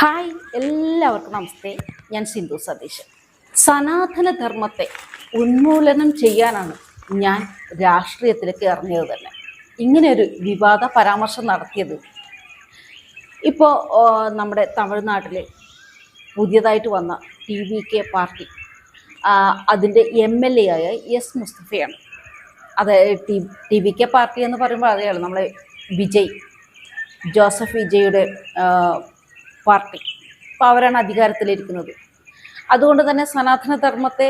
Hi, എല്ലാവർക്കും നമസ്തേ. ഞാൻ സിന്ധു സതീശൻ. സനാതനധർമ്മത്തെ ഉന്മൂലനം ചെയ്യാനാണ് ഞാൻ രാഷ്ട്രീയത്തിലേക്ക് ഇറങ്ങിയത് തന്നെ. ഇങ്ങനെ ഒരു വിവാദ പരാമർശം നടത്തിയത് ഇപ്പോൾ നമ്മുടെ തമിഴ്നാട്ടിൽ പുതിയതായിട്ട് വന്ന TVK പാർട്ടി, അതിൻ്റെ MLA ആയ എസ് മുസ്തഫയാണ്. അതായത് TVK പാർട്ടി എന്ന് പറയുമ്പോൾ അറിയാമല്ലോ, നമ്മളെ ജോസഫ് വിജയുടെ പാർട്ടി. അപ്പോൾ അവരാണ് അധികാരത്തിലിരിക്കുന്നത്. അതുകൊണ്ട് തന്നെ സനാതനധർമ്മത്തെ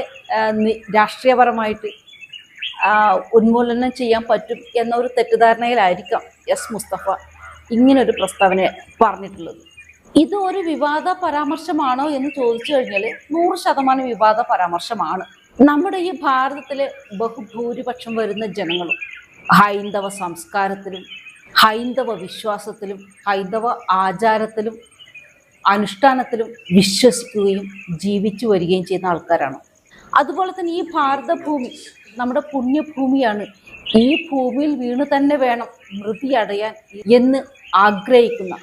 രാഷ്ട്രീയപരമായിട്ട് ഉന്മൂലനം ചെയ്യാൻ പറ്റും എന്നൊരു തെറ്റിദ്ധാരണയിലായിരിക്കാം എസ് മുസ്തഫ ഇങ്ങനൊരു പ്രസ്താവന പറഞ്ഞിട്ടുള്ളത്. ഇത് ഒരു വിവാദ പരാമർശമാണോ എന്ന് ചോദിച്ചു കഴിഞ്ഞാൽ 100% വിവാദ പരാമർശമാണ്. നമ്മുടെ ഈ ഭാരതത്തിലെ ബഹുഭൂരിപക്ഷം വരുന്ന ജനങ്ങളും ഹൈന്ദവ സംസ്കാരത്തിലും ഹൈന്ദവ വിശ്വാസത്തിലും ഹൈന്ദവ ആചാരത്തിലും അനുഷ്ഠാനത്തിലും വിശ്വസിക്കുകയും ജീവിച്ചു വരികയും ചെയ്യുന്ന ആൾക്കാരാണ്. അതുപോലെ തന്നെ ഈ ഭാരതഭൂമി നമ്മുടെ പുണ്യഭൂമിയാണ്. ഈ ഭൂമിയിൽ വീണു തന്നെ വേണം മൃതി അടയാൻ എന്ന് ആഗ്രഹിക്കുന്ന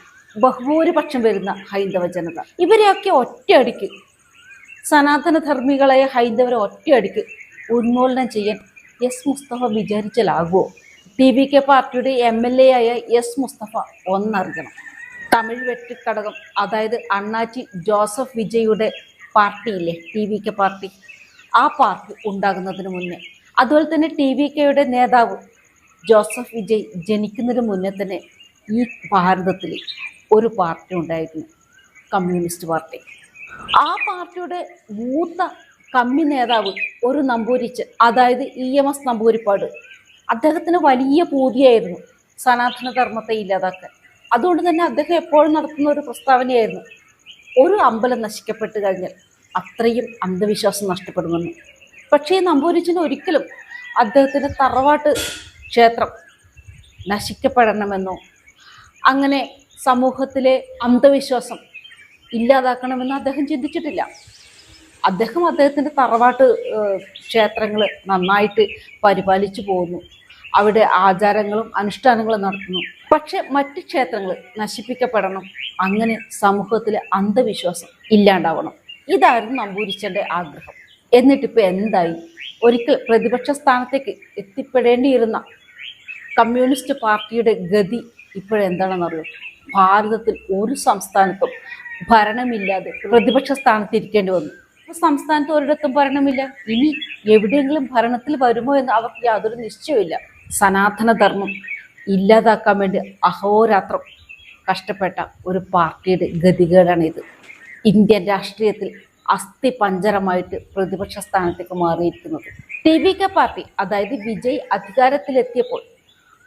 ബഹുഭൂരിപക്ഷം വരുന്ന ഹൈന്ദവ ജനത, ഇവരെയൊക്കെ ഒറ്റയടിക്ക്, സനാതനധർമ്മികളായ ഹൈന്ദവരെ ഒറ്റയടിക്ക് ഉന്മൂലനം ചെയ്യാൻ എസ് മുസ്തഫ വിചാരിച്ചാലാകുമോ? TVK പാർട്ടിയുടെ MLA ആയ എസ് മുസ്തഫ ഒന്നറിയണം. തമിഴ് വെട്ടിക്കടകം, അതായത് അണ്ണാച്ചി ജോസഫ് വിജയുടെ പാർട്ടിയില്ലേ TVK പാർട്ടി, ആ പാർട്ടി ഉണ്ടാകുന്നതിന് മുന്നേ, അതുപോലെ തന്നെ TVKയുടെ നേതാവ് ജോസഫ് വിജയ് ജനിക്കുന്നതിന് മുന്നേ തന്നെ ഈ ഭാരതത്തിൽ ഒരു പാർട്ടി ഉണ്ടായിരുന്നു, കമ്മ്യൂണിസ്റ്റ് പാർട്ടി. ആ പാർട്ടിയുടെ മൂത്ത കമ്മി നേതാവ് ഒരു നമ്പൂരിച്ചൻ, അതായത് EMS നമ്പൂരിപ്പാട്. അദ്ദേഹത്തിന് വലിയ പൂതിയായിരുന്നു സനാതനധർമ്മത്തെ ഇല്ലാതാക്കാൻ. അതുകൊണ്ട് തന്നെ അദ്ദേഹം എപ്പോഴും നടത്തുന്ന ഒരു പ്രസ്താവനയായിരുന്നു, ഒരു അമ്പലം നശിക്കപ്പെട്ട് കഴിഞ്ഞാൽ അത്രയും അന്ധവിശ്വാസം നഷ്ടപ്പെടുമെന്ന്. പക്ഷേ ഈ നമ്പൂരിച്ചന് ഒരിക്കലും അദ്ദേഹത്തിൻ്റെ തറവാട്ട് ക്ഷേത്രം നശിക്കപ്പെടണമെന്നോ അങ്ങനെ സമൂഹത്തിലെ അന്ധവിശ്വാസം ഇല്ലാതാക്കണമെന്ന് അദ്ദേഹം ചിന്തിച്ചിട്ടില്ല. അദ്ദേഹത്തിൻ്റെ തറവാട്ട് ക്ഷേത്രങ്ങൾ നന്നായിട്ട് പരിപാലിച്ചു പോകുന്നു, അവിടെ ആചാരങ്ങളും അനുഷ്ഠാനങ്ങളും നടത്തുന്നു. പക്ഷെ മറ്റ് ക്ഷേത്രങ്ങൾ നശിപ്പിക്കപ്പെടണം, അങ്ങനെ സമൂഹത്തിലെ അന്ധവിശ്വാസം ഇല്ലാണ്ടാവണം. ഇതായിരുന്നു നമ്പൂരിച്ചൻ്റെ ആഗ്രഹം. എന്നിട്ടിപ്പോൾ എന്തായി? ഒരിക്കൽ പ്രതിപക്ഷ സ്ഥാനത്തേക്ക് എത്തിപ്പെടേണ്ടിയിരുന്ന കമ്മ്യൂണിസ്റ്റ് പാർട്ടിയുടെ ഗതി ഇപ്പോഴെന്താണെന്നറിയോ? ഭാരതത്തിൽ ഒരു സംസ്ഥാനത്തും ഭരണമില്ലാതെ പ്രതിപക്ഷ സ്ഥാനത്തിരിക്കേണ്ടി വന്നു. സംസ്ഥാനത്ത് ഒരിടത്തും ഭരണമില്ല. ഇനി എവിടെയെങ്കിലും ഭരണത്തിൽ വരുമോ എന്ന് അവർക്ക് യാതൊരു നിശ്ചയമില്ല. സനാതനധർമ്മം ഇല്ലാതാക്കാൻ വേണ്ടി അഹോരാത്രം കഷ്ടപ്പെട്ട ഒരു പാർട്ടിയുടെ ഗതികേടാണിത്. ഇന്ത്യൻ രാഷ്ട്രീയത്തിൽ അസ്ഥി പഞ്ചരമായിട്ട് പ്രതിപക്ഷ സ്ഥാനത്തേക്ക് മാറിയിരിക്കുന്നത്. TVK പാർട്ടി, അതായത് വിജയ് അധികാരത്തിലെത്തിയപ്പോൾ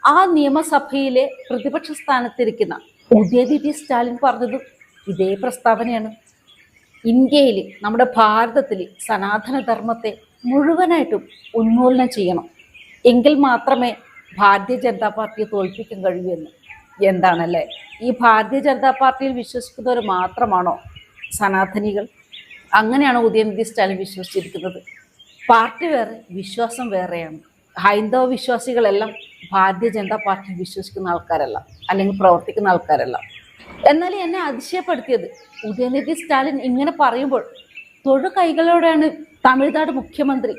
ആ നിയമസഭയിലെ പ്രതിപക്ഷ സ്ഥാനത്തിരിക്കുന്ന ഉദയനിധി സ്റ്റാലിൻ പറഞ്ഞതും ഇതേ പ്രസ്താവനയാണ്. ഇന്ത്യയിൽ, നമ്മുടെ ഭാരതത്തിൽ സനാതനധർമ്മത്തെ മുഴുവനായിട്ടും ഉന്മൂലനം ചെയ്യണം, എങ്കിൽ മാത്രമേ ഭാരതീയ ജനതാ പാർട്ടിയെ തോൽപ്പിക്കാൻ കഴിയൂ എന്ന്. എന്താണല്ലേ, ഈ ഭാരതീയ ജനതാ പാർട്ടിയിൽ വിശ്വസിക്കുന്നവർ മാത്രമാണോ സനാതനികൾ? അങ്ങനെയാണോ ഉദയനിധി സ്റ്റാലിൻ വിശ്വസിച്ചിരിക്കുന്നത്? പാർട്ടി വേറെ, വിശ്വാസം വേറെയാണ്. ഹൈന്ദവ വിശ്വാസികളെല്ലാം ഭാരതീയ ജനതാ പാർട്ടിയിൽ വിശ്വസിക്കുന്ന ആൾക്കാരല്ല, അല്ലെങ്കിൽ പ്രവർത്തിക്കുന്ന ആൾക്കാരല്ല. എന്നാൽ എന്നെ അതിശയപ്പെടുത്തിയത്, ഉദയനിധി സ്റ്റാലിൻ ഇങ്ങനെ പറയുമ്പോൾ തൊഴു കൈകളോടെയാണ് തമിഴ്നാട് മുഖ്യമന്ത്രി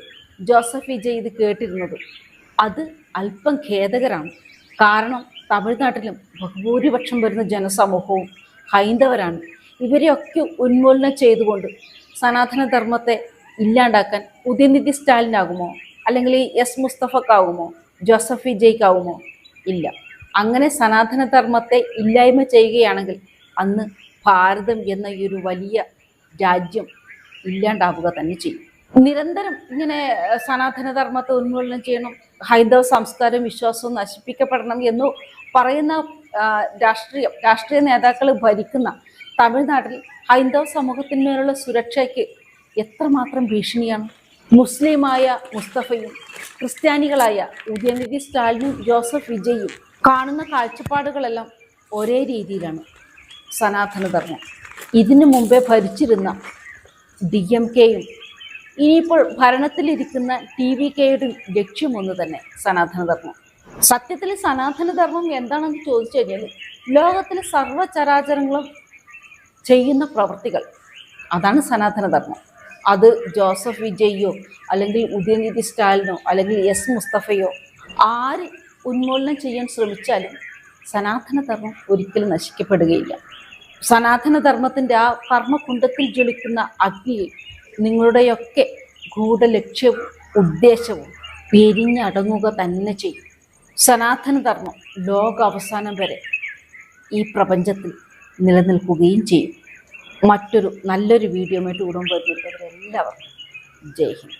ജോസഫ് വിജയ് ഇത് കേട്ടിരുന്നത്. അത് അല്പം ഖേദകരമാണ്. കാരണം തമിഴ്നാട്ടിലും ബഹുഭൂരിപക്ഷം വരുന്ന ജനസമൂഹവും ഹൈന്ദവരാണ്. ഇവരെയൊക്കെ ഉന്മൂലനം ചെയ്തുകൊണ്ട് സനാതനധർമ്മത്തെ ഇല്ലാണ്ടാക്കാൻ ഉദയനിധി സ്റ്റാലിനാകുമോ? അല്ലെങ്കിൽ എസ് മുസ്തഫക്കാവുമോ? ജോസഫ് വിജയ്ക്കാവുമോ? ഇല്ല. അങ്ങനെ സനാതനധർമ്മത്തെ ഇല്ലായ്മ ചെയ്യുകയാണെങ്കിൽ അന്ന് ഭാരതം എന്ന ഈ ഒരു വലിയ രാജ്യം ഇല്ലാണ്ടാവുക തന്നെ ചെയ്യും. നിരന്തരം ഇങ്ങനെ സനാതനധർമ്മത്തെ ഉന്മൂലനം ചെയ്യണം, ഹൈന്ദവ സംസ്കാരവും വിശ്വാസവും നശിപ്പിക്കപ്പെടണം എന്ന് പറയുന്ന രാഷ്ട്രീയ നേതാക്കൾ ഭരിക്കുന്ന തമിഴ്നാട്ടിൽ ഹൈന്ദവ സമൂഹത്തിന്മേലുള്ള സുരക്ഷയ്ക്ക് എത്രമാത്രം ഭീഷണിയാണ്. മുസ്ലിമായ മുസ്തഫയും ക്രിസ്ത്യാനികളായ ഉദയനിധി സ്റ്റാലിനും ജോസഫ് വിജയും കാണുന്ന കാഴ്ചപ്പാടുകളെല്ലാം ഒരേ രീതിയിലാണ്. സനാതനധർമ്മം ഇതിനു മുമ്പേ ഭരിച്ചിരുന്ന DMKയും ഇനിയിപ്പോൾ ഭരണത്തിലിരിക്കുന്ന TVKയുടെ ലക്ഷ്യം ഒന്ന് തന്നെ, സനാതനധർമ്മം. സത്യത്തിൽ സനാതനധർമ്മം എന്താണെന്ന് ചോദിച്ചു കഴിഞ്ഞാൽ ലോകത്തിലെ സർവ്വചരാചരങ്ങളും ചെയ്യുന്ന പ്രവൃത്തികൾ, അതാണ് സനാതനധർമ്മം. അത് ജോസഫ് വിജയിയോ അല്ലെങ്കിൽ ഉദയനിധി സ്റ്റാലിനോ അല്ലെങ്കിൽ എസ് മുസ്തഫയോ ആര് ഉന്മൂലനം ചെയ്യാൻ ശ്രമിച്ചാലും സനാതനധർമ്മം ഒരിക്കലും നശിക്കപ്പെടുകയില്ല. സനാതനധർമ്മത്തിൻ്റെ ആ കർമ്മകുണ്ടത്തിൽ ജ്വലിക്കുന്ന അഗ്നിയിൽ നിങ്ങളുടെയൊക്കെ ഗൂഢലക്ഷ്യവും ഉദ്ദേശവും പിരിഞ്ഞടങ്ങുക തന്നെ ചെയ്യും. സനാതനധർമ്മം ലോക അവസാനം വരെ ഈ പ്രപഞ്ചത്തിൽ നിലനിൽക്കുകയും ചെയ്യും. മറ്റൊരു നല്ലൊരു വീഡിയോയുമായിട്ട് ഉടൻ വരുന്നവരെല്ലാവർക്കും ജയ് ഹിന്ദ്.